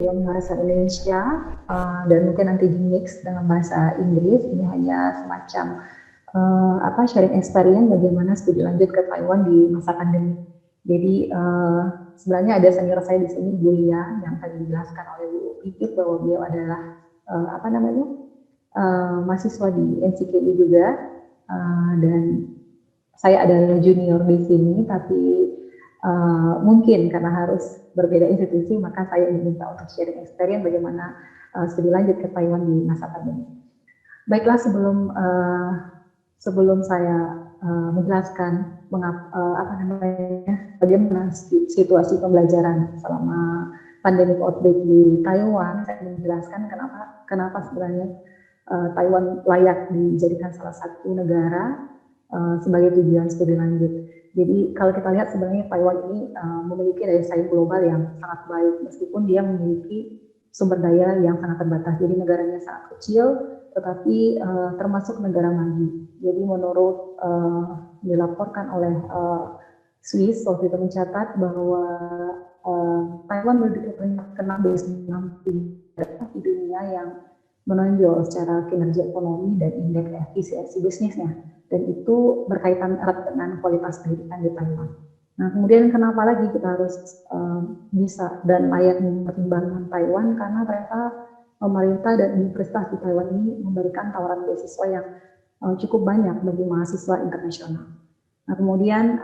dengan bahasa Indonesia dan mungkin nanti di mix dengan bahasa Inggris. Ini hanya semacam sharing experience bagaimana studi lanjut ke Taiwan di masa pandemi. Jadi sebenarnya ada senior saya di sini, Bu Lia, yang tadi dijelaskan oleh Bu Pipit bahwa beliau adalah mahasiswa di NCKI juga, dan saya adalah junior di sini, tapi mungkin karena harus berbeda institusi, maka saya diminta untuk sharing experience bagaimana studi lanjut ke Taiwan di masa pandemi. Baiklah, sebelum saya menjelaskan bagaimana situasi pembelajaran selama pandemic outbreak di Taiwan, saya menjelaskan kenapa sebenarnya Taiwan layak dijadikan salah satu negara sebagai tujuan studi lanjut. Jadi kalau kita lihat sebenarnya Taiwan ini memiliki daya saing global yang sangat baik, meskipun dia memiliki sumber daya yang sangat terbatas. Jadi negaranya sangat kecil, tetapi termasuk negara maju. Jadi menurut dilaporkan oleh Swiss waktu itu mencatat bahwa Taiwan menduduki peringkat ke-6 di dunia yang menonjol secara kinerja ekonomi dan indeks efisiensi bisnisnya, dan itu berkaitan erat dengan kualitas pendidikan di Taiwan. Nah, kemudian kenapa lagi kita harus bisa dan layak mempertimbangkan Taiwan? Karena ternyata pemerintah dan universitas di Taiwan ini memberikan tawaran beasiswa yang cukup banyak bagi mahasiswa internasional. Nah, kemudian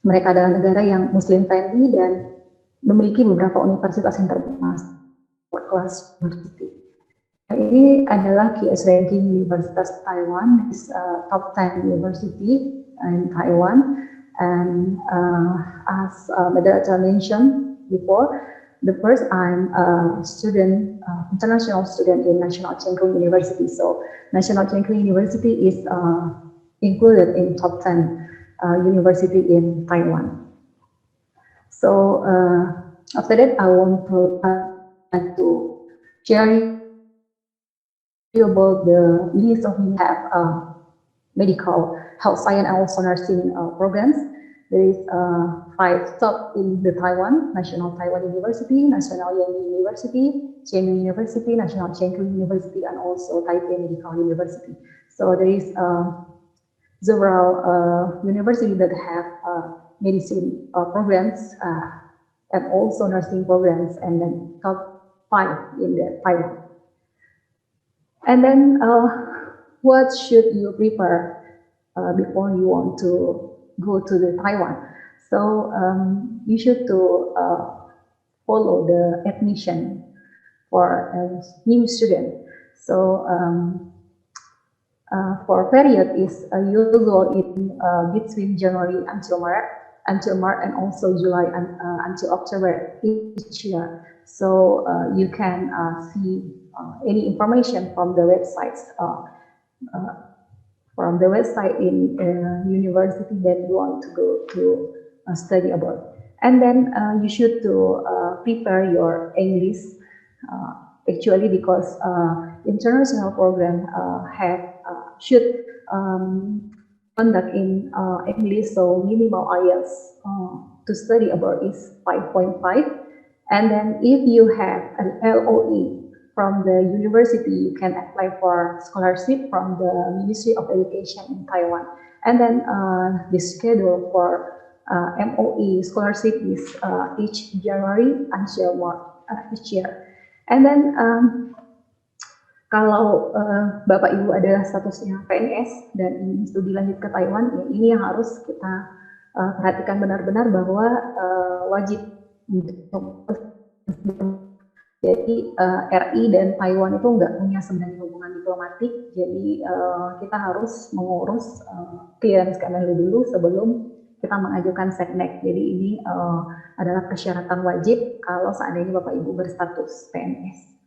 mereka adalah negara yang Muslim friendly dan memiliki beberapa universitas yang termasuk kelas university. Ini adalah QS ranking Universitas Taiwan, is top 10 university in Taiwan, and as Madhara mentioned before, the first I'm a student, international student in National Cheng Kung University. So National Cheng Kung University is included in top 10 university in Taiwan. So after that, I want to share about the list of medical, health science, and also nursing programs. There is 5 top in the Taiwan: National Taiwan University, National Yang University, Cheng University, National Cheng Kung University, and also Taipei Medical University. So there is several universities that have medicine programs and also nursing programs, and then top 5 in the Taiwan. And then what should you prepare before you want to go to the Taiwan? So you should to follow the admission for a new student. So for period is usual in between January until March, and also July until October each year. So you can see any information from the websites in university that you want to go to study about. And then you should to prepare your English, actually, because international program should conduct in English, so minimal IELTS to study abroad is 5.5. And then if you have an LOE from the university, you can apply for scholarship from the Ministry of Education in Taiwan. And then the schedule for MOE scholarship is each January until March each year. And then kalau Bapak Ibu adalah statusnya PNS dan ingin studi lanjut ke Taiwan, ya ini yang harus kita perhatikan benar-benar bahwa wajib untuk. Jadi RI dan Taiwan itu nggak punya sebenarnya hubungan diplomatik, jadi kita harus mengurus clearance Kemenlu dulu sebelum kita mengajukan seknek. Jadi ini adalah persyaratan wajib kalau seandainya Bapak Ibu berstatus PNS.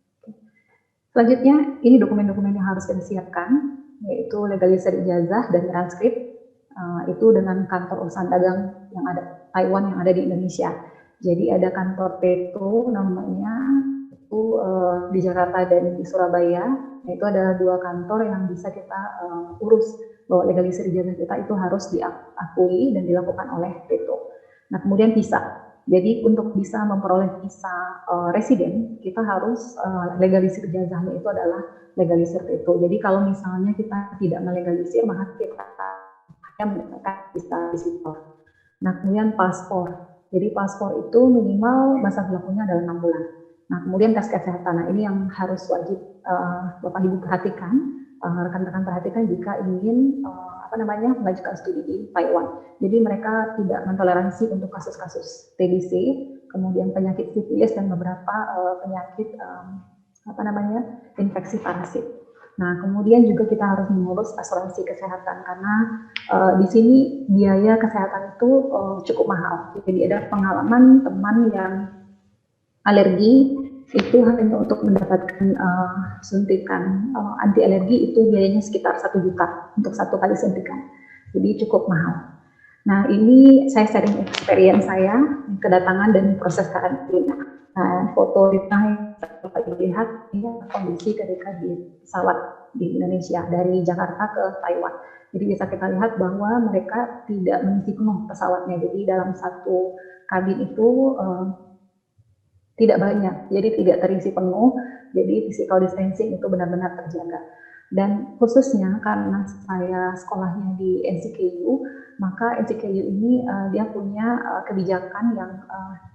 Selanjutnya, ini dokumen-dokumen yang harus kita siapkan, yaitu legalisir ijazah dan transkrip, itu dengan kantor urusan dagang yang ada Taiwan yang ada di Indonesia. Jadi ada kantor PETO namanya, itu di Jakarta dan di Surabaya. Nah, itu adalah 2 kantor yang bisa kita urus bahwa legalisir ijazah kita itu harus diakui dan dilakukan oleh PETO. Nah, kemudian visa. Jadi untuk bisa memperoleh visa residen, kita harus legalisir ijazahnya itu adalah legalisir itu. Jadi kalau misalnya kita tidak melegalisir, maka kita akan mendapatkan visa visitor. Nah, kemudian paspor. Jadi paspor itu minimal masa berlakunya adalah 6 bulan. Nah, kemudian tes kesehatan. Nah, ini yang harus wajib Bapak Ibu perhatikan, rekan-rekan perhatikan jika ingin mengajukan studi di Taiwan. Jadi mereka tidak mentoleransi untuk kasus-kasus TBC, kemudian penyakit sifilis dan beberapa penyakit infeksi parasit. Nah, kemudian juga kita harus mengurus asuransi kesehatan karena di sini biaya kesehatan itu cukup mahal. Jadi ada pengalaman teman yang alergi itu hanya untuk mendapatkan suntikan anti alergi itu biayanya sekitar 1 juta untuk 1 kali suntikan. Jadi cukup mahal. Nah, ini saya sharing experience saya kedatangan dan proses karantina. Nah, foto yang Bapak lihat ini kondisi ketika di pesawat di Indonesia dari Jakarta ke Taiwan. Jadi bisa kita lihat bahwa mereka tidak mengisi penuh pesawatnya. Jadi dalam satu kabin itu tidak banyak, jadi tidak terisi penuh, jadi physical distancing itu benar-benar terjaga. Dan khususnya karena saya sekolahnya di NCKU, maka NCKU ini dia punya kebijakan yang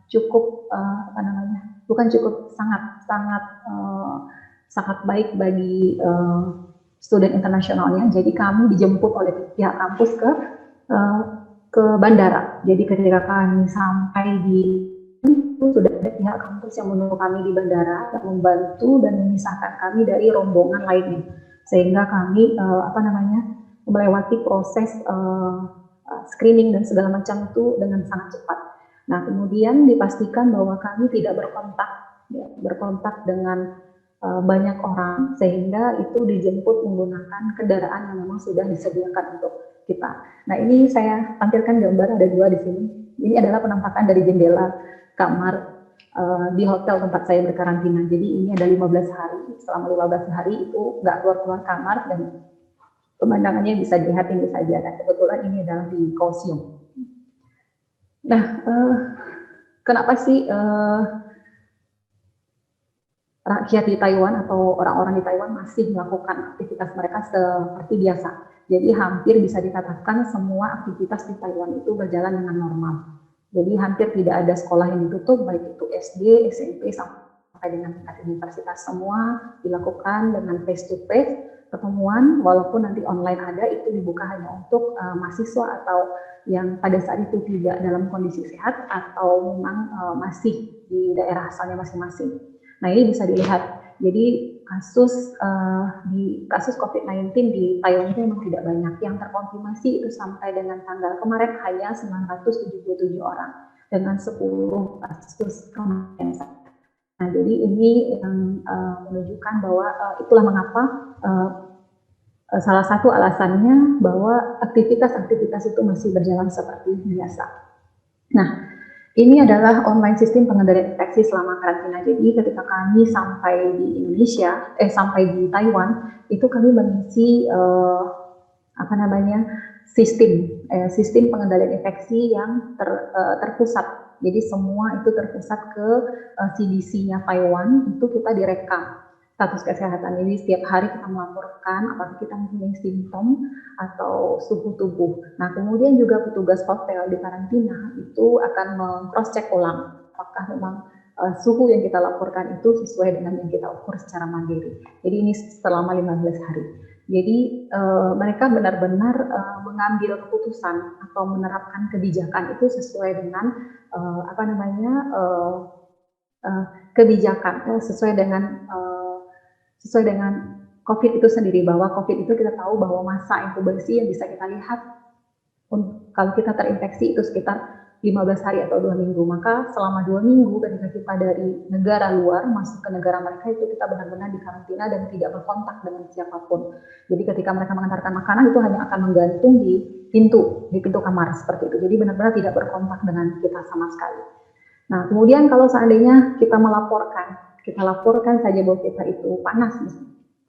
cukup bukan cukup, sangat baik bagi student internasionalnya. Jadi kami dijemput oleh pihak kampus ke bandara. Jadi ketika kami sampai di sudah ada pihak kampus yang menunggu kami di bandara yang membantu dan memisahkan kami dari rombongan lainnya sehingga kami melewati proses screening dan segala macam itu dengan sangat cepat. Nah, kemudian dipastikan bahwa kami tidak berkontak dengan banyak orang sehingga itu dijemput menggunakan kendaraan yang memang sudah disediakan untuk kita. Nah, ini saya tampilkan gambar ada 2 di sini. Ini adalah penampakan dari jendela kamar di hotel tempat saya berkarantina. Jadi ini ada 15 hari. Selama 15 hari itu nggak keluar kamar dan pemandangannya bisa dilihat ini saja. Dan kebetulan ini adalah di Kaohsiung. Nah, kenapa sih rakyat di Taiwan atau orang-orang di Taiwan masih melakukan aktivitas mereka seperti biasa? Jadi hampir bisa dikatakan semua aktivitas di Taiwan itu berjalan dengan normal. Jadi hampir tidak ada sekolah yang ditutup, baik itu SD, SMP, sampai dengan tingkat universitas, semua dilakukan dengan face to face pertemuan, walaupun nanti online ada, itu dibuka hanya untuk mahasiswa atau yang pada saat itu tidak dalam kondisi sehat atau memang masih di daerah asalnya masing-masing. Nah, ini bisa dilihat. Jadi kasus COVID-19 di Taiwan itu memang tidak banyak. Yang terkonfirmasi itu sampai dengan tanggal kemarin hanya 977 orang dengan 10 kasus kematian. Nah, jadi ini yang menunjukkan bahwa itulah mengapa salah satu alasannya bahwa aktivitas-aktivitas itu masih berjalan seperti biasa. Nah, ini adalah online sistem pengendalian infeksi selama karantina. Jadi ketika kami sampai di sampai di Taiwan, itu kami mengisi sistem pengendalian infeksi yang terpusat. Jadi semua itu terpusat ke CDC-nya Taiwan, itu kita direkam status kesehatan. Jadi setiap hari kita melaporkan apakah kita mempunyai simptom atau suhu tubuh. Nah, kemudian juga petugas hotel di karantina itu akan meng-cross check ulang apakah memang suhu yang kita laporkan itu sesuai dengan yang kita ukur secara mandiri. Jadi ini selama 15 hari. Jadi mereka benar-benar mengambil keputusan atau menerapkan kebijakan itu sesuai dengan kebijakan sesuai dengan COVID itu sendiri, bahwa COVID itu kita tahu bahwa masa inkubasi yang bisa kita lihat kalau kita terinfeksi itu sekitar 15 hari atau 2 minggu. Maka selama 2 minggu ketika kita dari negara luar masuk ke negara mereka itu kita benar-benar dikarantina dan tidak berkontak dengan siapapun. Jadi ketika mereka mengantarkan makanan itu hanya akan menggantung di pintu kamar seperti itu. Jadi benar-benar tidak berkontak dengan kita sama sekali. Nah, kemudian kalau seandainya kita laporkan saja bahwa kita itu panas,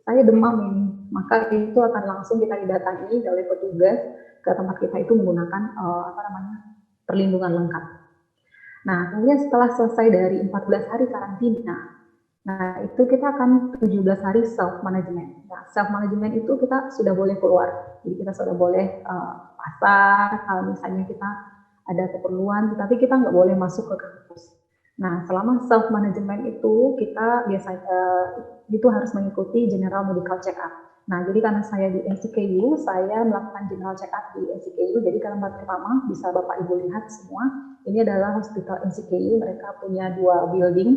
saya demam ini, maka itu akan langsung kita didatangi oleh petugas ke tempat kita itu menggunakan perlindungan lengkap. Nah, kemudian setelah selesai dari 14 hari karantina, nah itu kita akan 17 hari self management. Nah, self management itu kita sudah boleh keluar. Jadi kita sudah boleh pasar kalau misalnya kita ada keperluan, tetapi kita nggak boleh masuk ke kampus. Nah, selama self management itu kita biasanya itu harus mengikuti general medical check up. Nah, jadi karena saya di NCKU, saya melakukan general check up di NCKU. Jadi kalau pertama bisa Bapak Ibu lihat semua, ini adalah hospital NCKU. Mereka punya 2 building,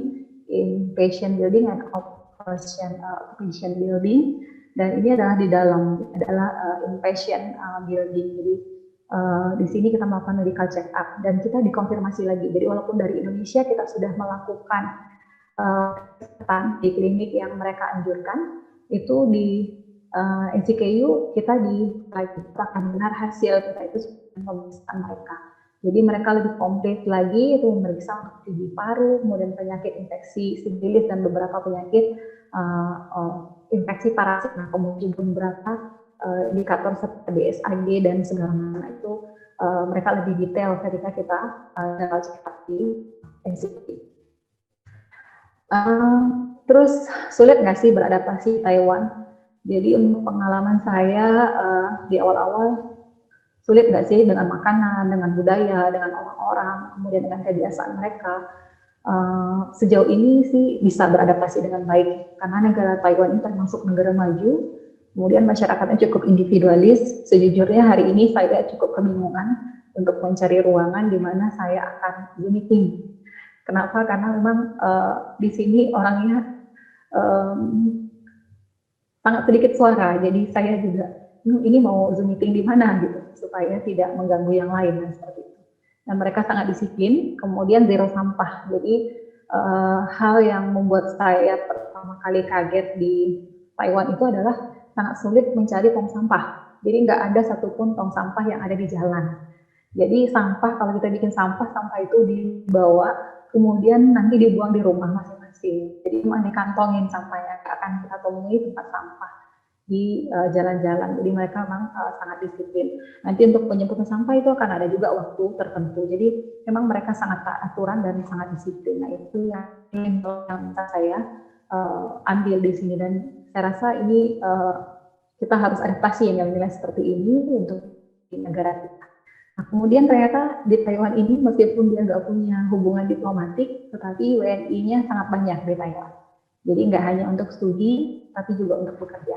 inpatient building and outpatient building. Dan ini adalah di dalam adalah inpatient building. Jadi di sini kita melakukan medical check up dan kita dikonfirmasi lagi. Jadi walaupun dari Indonesia kita sudah melakukan kesehatan di klinik yang mereka anjurkan, itu di NCKU kita akan benar hasil kita itu pemeriksaan mereka. Jadi mereka lebih komplit lagi, itu memeriksa untuk TB paru, kemudian penyakit infeksi sifilis dan beberapa penyakit infeksi parasit. Nah, kemudian beberapa indikator seperti DSAG dan segala macam itu mereka lebih detail ketika kita cek di NCKU. Terus sulit nggak sih beradaptasi di Taiwan? Jadi untuk pengalaman saya di awal-awal sulit nggak sih dengan makanan, dengan budaya, dengan orang-orang, kemudian dengan kebiasaan mereka. Sejauh ini sih bisa beradaptasi dengan baik karena negara Taiwan ini termasuk negara maju, kemudian masyarakatnya cukup individualis. Sejujurnya hari ini saya cukup kebingungan untuk mencari ruangan di mana saya akan Zoom meeting. Kenapa? Karena memang di sini orangnya sangat sedikit suara, jadi saya juga ini mau Zoom meeting di mana gitu supaya tidak mengganggu yang lain dan seperti itu. Dan mereka sangat disiplin, kemudian zero sampah. Jadi hal yang membuat saya pertama kali kaget di Taiwan itu adalah sangat sulit mencari tong sampah. Jadi nggak ada satupun tong sampah yang ada di jalan. Jadi sampah, kalau kita bikin sampah itu dibawa, kemudian nanti dibuang di rumah masing-masing. Jadi cuma dikantongin sampahnya, akan kita temui tempat sampah di jalan-jalan. Jadi mereka memang sangat disiplin. Nanti untuk penjemputan sampah itu akan ada juga waktu tertentu. Jadi memang mereka sangat taat aturan dan sangat disiplin. Nah itu yang bisa saya ambil di sini, dan saya rasa ini kita harus adaptasi yang nilai seperti ini untuk di negara kita. Nah, kemudian ternyata di Taiwan ini meskipun dia nggak punya hubungan diplomatik, tetapi WNI-nya sangat banyak di Taiwan. Jadi nggak hanya untuk studi, tapi juga untuk bekerja.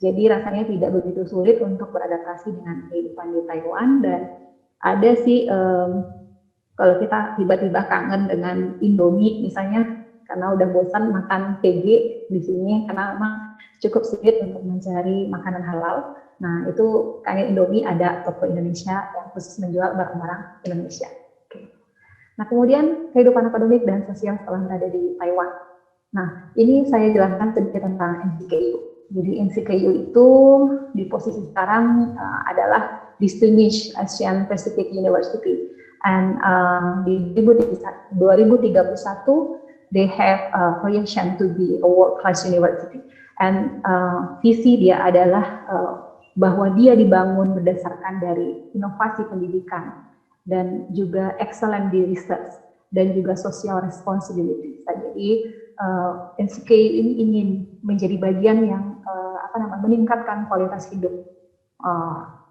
Jadi rasanya tidak begitu sulit untuk beradaptasi dengan kehidupan di Taiwan. Dan ada sih kalau kita tiba-tiba kangen dengan Indomie misalnya, karena udah bosan makan PG di sini, karena memang cukup sulit untuk mencari makanan halal. Nah, itu kayak Indomie ada toko Indonesia yang khusus menjual barang-barang Indonesia. Oke. Nah, kemudian kehidupan akademik dan sosial setelah berada di Taiwan. Nah, ini saya jelaskan sedikit tentang NCKU. Jadi NCKU itu di posisi sekarang adalah Distinguished Asian Pacific University. And di 2031, they have a projection to be a world-class university. And visi dia adalah bahwa dia dibangun berdasarkan dari inovasi pendidikan dan juga excellent di research dan juga social responsibility. Jadi NCKU ini ingin menjadi bagian yang meningkatkan kualitas hidup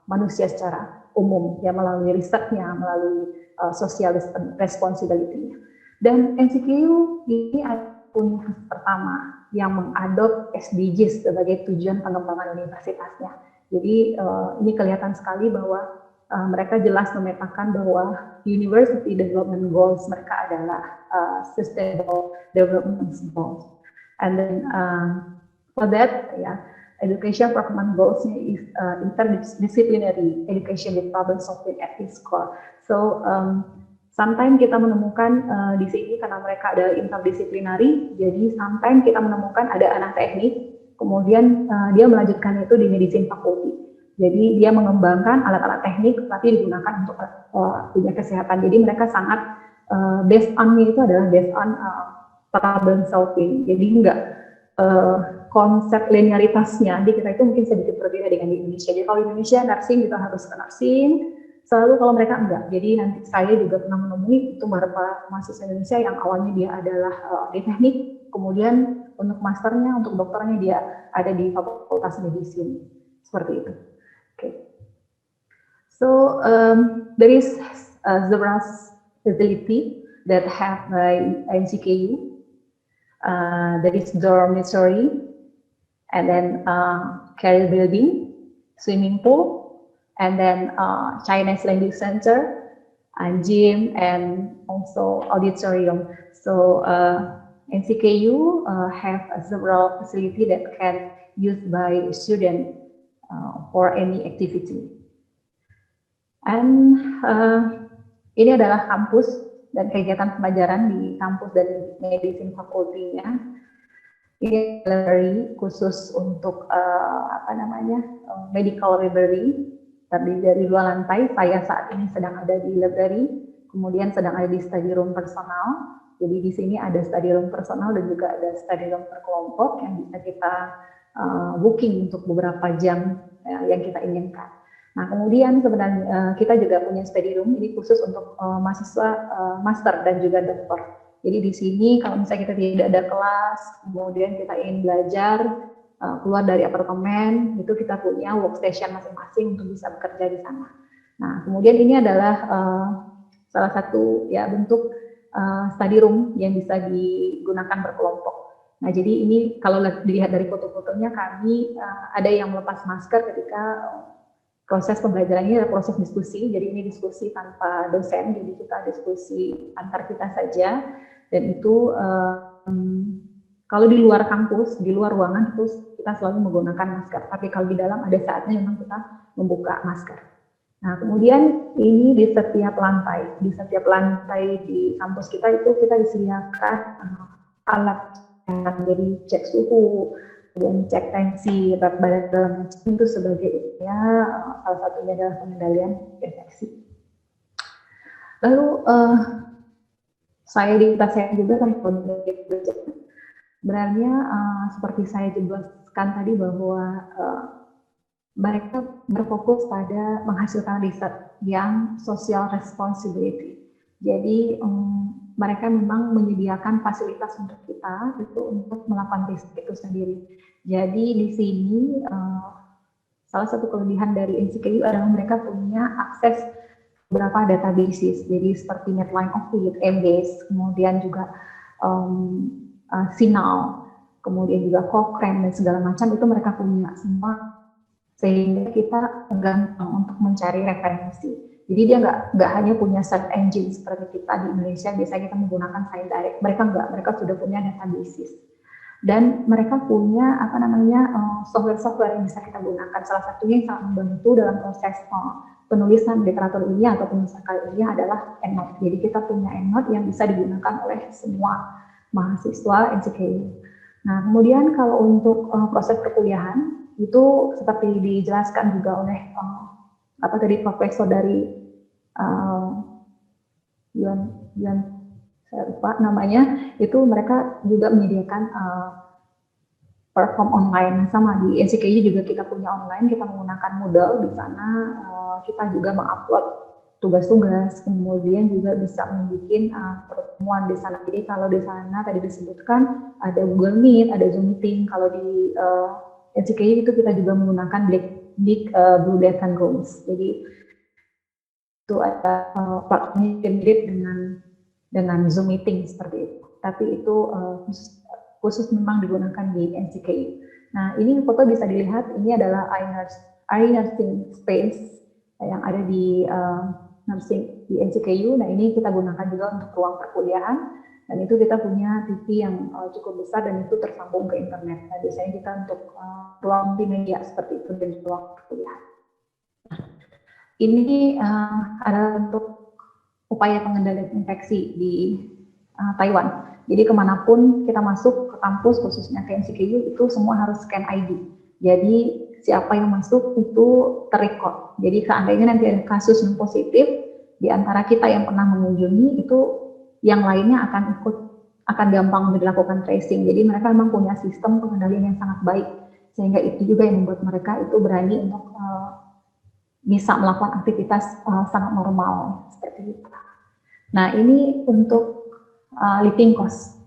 manusia secara umum, ya melalui risetnya, melalui social responsibility-nya. Dan NCKU ini adalah universitas pertama yang mengadop SDGs sebagai tujuan pengembangan universitasnya. Jadi ini kelihatan sekali bahwa mereka jelas memetakan bahwa University Development Goals mereka adalah Sustainable Development Goals. And then for that, education performance goals is interdisciplinary education with problem solving at its core. So sometimes kita menemukan di sini karena mereka ada interdisciplinary, jadi sometimes kita menemukan ada anak teknik, kemudian dia melanjutkan itu di medicine faculty. Jadi dia mengembangkan alat-alat teknik tapi digunakan untuk dunia kesehatan. Jadi mereka sangat based on-nya itu adalah based on problem solving. Jadi enggak konsep linearitasnya di kita itu mungkin sedikit berbeda dengan di Indonesia. Jadi kalau di Indonesia nursing kita harus ke nursing, selalu kalau mereka enggak. Jadi nanti saya juga pernah menemui itu beberapa mahasiswa Indonesia yang awalnya dia adalah di teknik, kemudian untuk masternya, untuk dokternya dia ada di fakultas medicine, seperti itu. Okay. So there is several facility that have NCKU. There is dormitory, and then career building, swimming pool, and then Chinese language center, and gym, and also auditorium. So NCKU have several facility that can used by student for any activity. And ini adalah kampus dan kegiatan pembelajaran di kampus dan medicine fakultinya. Ini library khusus untuk medical library, terdiri dari 2 lantai. Saya saat ini sedang ada di library, kemudian sedang ada di study room personal. Jadi di sini ada study room personal dan juga ada study room per kelompok yang bisa kita booking untuk beberapa jam yang kita inginkan. Nah, kemudian sebenarnya kita juga punya study room ini khusus untuk mahasiswa master dan juga doktor. Jadi di sini kalau misalnya kita tidak ada kelas, kemudian kita ingin belajar keluar dari apartemen, itu kita punya workstation masing-masing untuk bisa bekerja di sana. Nah, kemudian ini adalah salah satu ya bentuk study room yang bisa digunakan berkelompok. Nah, jadi ini kalau dilihat dari foto-fotonya kami ada yang melepas masker ketika proses pembelajaran ini adalah proses diskusi, jadi ini diskusi tanpa dosen, jadi kita diskusi antar kita saja, dan itu kalau di luar kampus, di luar ruangan itu kita selalu menggunakan masker, tapi kalau di dalam ada saatnya memang kita membuka masker. Nah, kemudian ini di setiap lantai di kampus kita itu kita disediakan alat yang jadi cek suhu, kemudian cek tensi, berat badan dalam itu sebagai salah satunya adalah pengendalian infeksi. Lalu saya juga kan belajar. Sebenarnya seperti saya jelaskan tadi bahwa mereka berfokus pada menghasilkan riset yang social responsibility. Jadi mereka memang menyediakan fasilitas untuk kita itu untuk melakukan riset itu sendiri. Jadi di sini salah satu kelebihan dari NCKU adalah mereka punya akses beberapa databases. Jadi seperti Netline of It, Embase, kemudian juga Sinal, kemudian juga Cochrane dan segala macam itu mereka punya semua, sehingga kita gampang untuk mencari referensi. Jadi dia nggak hanya punya search engine seperti kita di Indonesia, biasanya kita menggunakan SciDirect. Mereka sudah punya databases. Dan mereka punya software-software yang bisa kita gunakan. Salah satunya yang sangat membantu dalam proses penulisan literatur ilmiah atau penulisan karya ilmiah adalah EndNote. Jadi kita punya EndNote yang bisa digunakan oleh semua mahasiswa NCKU. Nah, kemudian kalau untuk proses perkuliahan itu seperti dijelaskan juga oleh profesor dari saya lupa namanya, itu mereka juga menyediakan perform online. Sama di NCKU juga kita punya online, kita menggunakan Moodle. Di sana kita juga mengupload tugas-tugas, kemudian juga bisa membuat pertemuan di sana. Jadi kalau di sana tadi disebutkan ada Google Meet, ada Zoom Meeting. Kalau di NCKU itu kita juga menggunakan Blue Data Rooms. Jadi itu ada platformnya mirip dengan Zoom Meeting seperti itu. Tapi itu khusus memang digunakan di NCKU. Nah, ini foto bisa dilihat, ini adalah iNursing Space yang ada di nursing di NCKU. Nah, ini kita gunakan juga untuk ruang perkuliahan, dan itu kita punya TV yang cukup besar dan itu tersambung ke internet. Nah, biasanya kita untuk ruang multimedia seperti itu dan ruang perkuliahan. Ini adalah untuk upaya pengendalian infeksi di Taiwan. Jadi kemanapun kita masuk ke kampus, khususnya ke NCKU, itu semua harus scan ID. Jadi siapa yang masuk itu terrecord. Jadi seandainya nanti ada kasus yang positif, di antara kita yang pernah mengunjungi, itu yang lainnya akan gampang dilakukan tracing. Jadi mereka memang punya sistem pengendalian yang sangat baik, sehingga itu juga yang membuat mereka itu berani untuk bisa melakukan aktivitas sangat normal seperti itu. Nah, ini untuk living cost.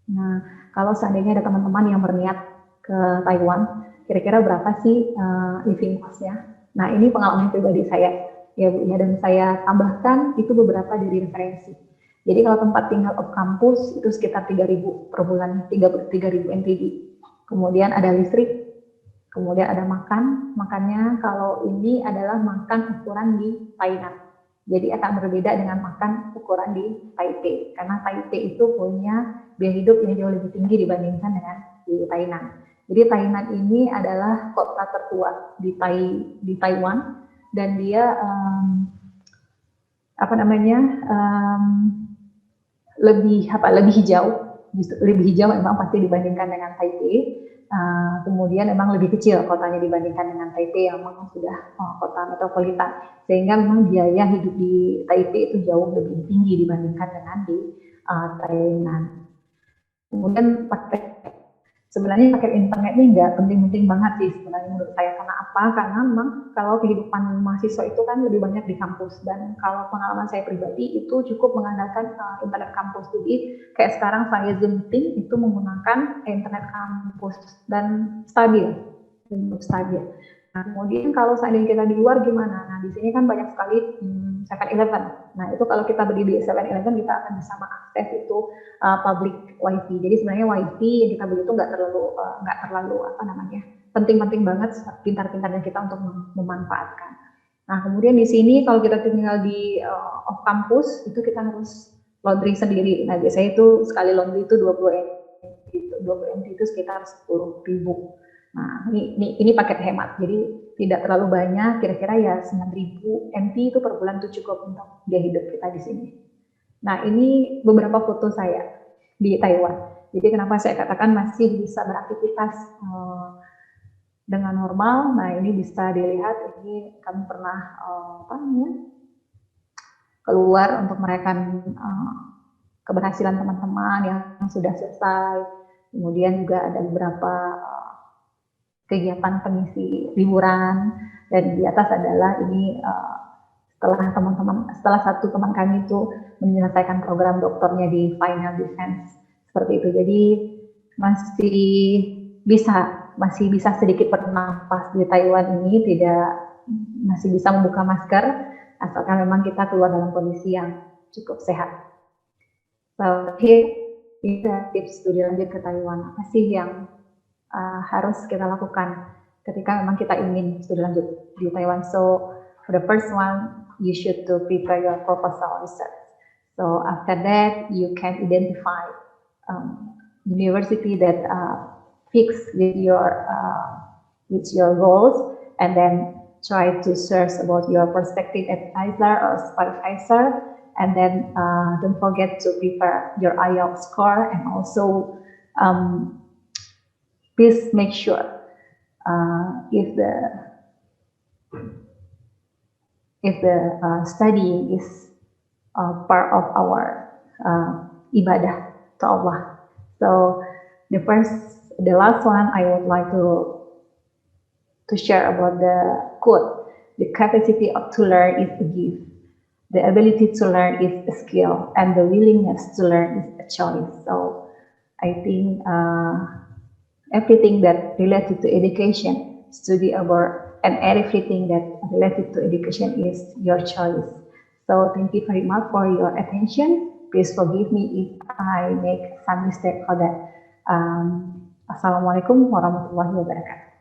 Nah, kalau seandainya ada teman-teman yang berniat ke Taiwan, kira-kira berapa sih living cost-nya? Nah, ini pengalaman pribadi saya, ya Bu, ya, dan saya tambahkan itu beberapa dari referensi. Jadi kalau tempat tinggal off kampus itu sekitar 3.000 per bulan, 3.000 NTD. Kemudian ada listrik, kemudian ada makannya kalau ini adalah makan ukuran di Tainan. Jadi akan berbeda dengan makan ukuran di Taipei, karena Taipei itu punya biaya hidup yang jauh lebih tinggi dibandingkan dengan di Tainan. Jadi Tainan ini adalah kota tertua di Taiwan, dan dia lebih hijau memang pasti dibandingkan dengan Taipei. Kemudian memang lebih kecil kotanya dibandingkan dengan Taipei yang memang sudah kota metropolitan, sehingga memang biaya hidup di Taipei itu jauh lebih tinggi dibandingkan dengan di Tainan. Kemudian sebenarnya paket internet ini nggak penting-penting banget sih sebenarnya menurut saya. Karena apa? Karena memang kalau kehidupan mahasiswa itu kan lebih banyak di kampus, dan kalau pengalaman saya pribadi itu cukup mengandalkan internet kampus. Jadi kayak sekarang saya Zoom meeting itu menggunakan internet kampus dan stabil, untuk stabil. Nah, kemudian kalau seandainya kita di luar gimana? Nah, di sini kan banyak sekali 7-Eleven. Nah, itu kalau kita beli di 7-Eleven kita akan bisa mengakses itu public wifi. Jadi sebenarnya wifi yang kita beli itu nggak terlalu penting-penting banget, pintar-pintarnya kita untuk memanfaatkan. Nah, kemudian di sini kalau kita tinggal di off kampus itu kita harus laundry sendiri. Nah, biasanya itu sekali laundry itu 20 MT itu sekitar 10.000. Nah, ini paket hemat, jadi tidak terlalu banyak, kira-kira ya 9.000 MT itu per bulan itu cukup untuk biaya hidup kita di sini. Nah, ini beberapa foto saya di Taiwan. Jadi kenapa saya katakan masih bisa beraktivitas dengan normal. Nah, ini bisa dilihat, ini kami pernah keluar untuk merayakan keberhasilan teman-teman yang sudah selesai. Kemudian juga ada beberapa kegiatan pengisi liburan, dan di atas adalah ini setelah satu teman kami itu menyelesaikan program doktornya di final defense seperti itu. Jadi masih bisa sedikit bernafas di Taiwan ini, masih bisa membuka masker asalkan memang kita keluar dalam kondisi yang cukup sehat. So here is tips studi lanjut ke Taiwan. Apa sih yang harus kita lakukan ketika memang kita ingin studi lanjut di Taiwan? So for the first one, you should to prepare your proposal research. So after that, you can identify university that fits with your goals, and then try to search about your prospective advisor or supervisor, and then don't forget to prepare your IELTS score, and also please make sure if the studying is part of our ibadah to Allah. So the last one I would like to share about the quote: the capacity to learn is a gift, the ability to learn is a skill, and the willingness to learn is a choice. So I think everything that related to education, study abroad, and everything that related to education is your choice. So thank you very much for your attention. Please forgive me if I make some mistake for that. Assalamualaikum warahmatullahi wabarakatuh.